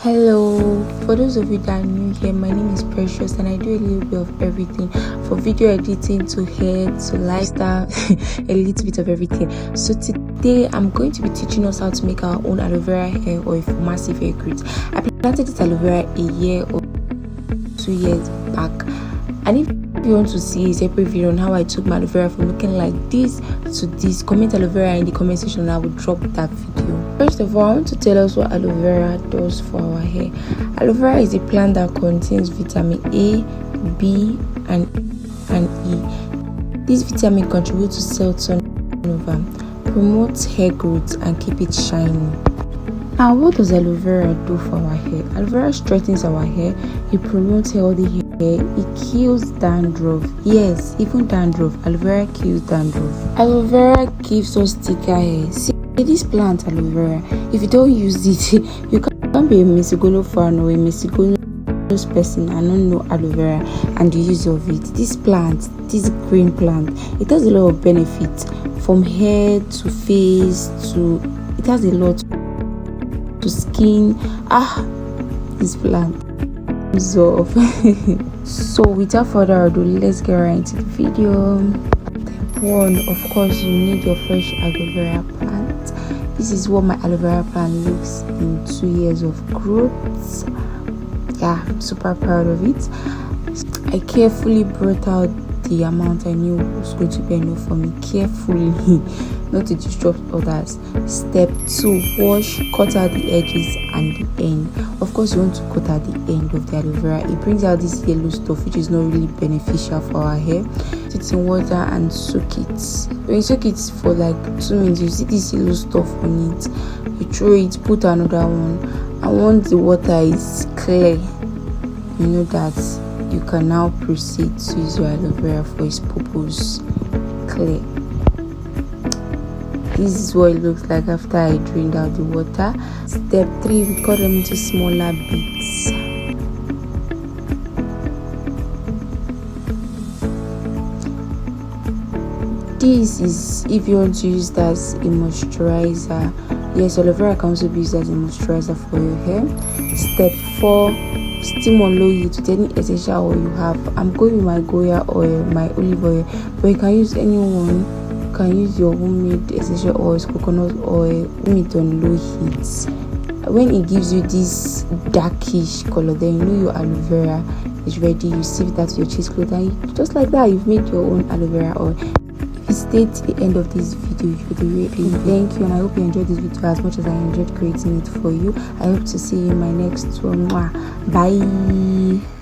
Hello, for those of you that are new here, my name is Precious and I do a little bit of everything, from video editing to hair to lifestyle, a little bit of everything. So today I'm going to be teaching us how to make our own aloe vera hair oil for massive hair growth. I planted this aloe vera a year or 2 years back, and if you want to see a separate video on how I took my aloe vera from looking like this to this, comment aloe vera in the comment section and I will drop that video. First of all, I want to tell us what aloe vera does for our hair. Aloe vera is a plant that contains vitamin A, B, and E. This vitamin contributes to cell turnover, promotes hair growth, and keep it shiny. Now, what does aloe vera do for our hair? Aloe vera strengthens our hair, it promotes healthy hair, it kills dandruff. Yes, even dandruff. Aloe vera kills dandruff. Aloe vera gives us thicker hair. See, this plant aloe vera, if you don't use it, you can't be a Mesigolo fan or a Mesigolo person and not know aloe vera and the use of it. This plant, this green plant, it has a lot of benefits, from hair to face to, it has a lot to skin. This plant is off. So without further ado, let's get right into the video. Step 1, of course, you need your fresh aloe vera plant. This is what my aloe vera plant looks in 2 years of growth. Yeah, I'm super proud of it. I carefully brought out the amount I knew was going to be enough for me, carefully, not to disrupt others. Step 2, wash, cut out the edges and the end. Of course, you want to cut out the end of the aloe vera. It brings out this yellow stuff which is not really beneficial for our hair. Put it in water and soak it. When you soak it for like 2 minutes, you see this yellow stuff on it. You throw it, put another one, and once the water is clear, you know that you can now proceed to use your aloe vera for its purpose. Clear. This is what it looks like after I drained out the water. Step 3, we cut them into smaller bits. This is if you want to use that as a moisturizer. Yes, aloe vera can also be used as a moisturizer for your hair. Step 4, steam on low heat with any essential oil you have. I'm going with my Goya oil, my olive oil, but you can use any one. You can use your homemade essential oils, coconut oil, it on low heat. When it gives you this darkish color, then you know your aloe vera is ready. You sieve that to your cheesecloth and just like that, you've made your own aloe vera oil. If you stayed to the end of this video, you would really thank you, and I hope you enjoyed this video as much as I enjoyed creating it for you. I hope to see you in my next one. Bye.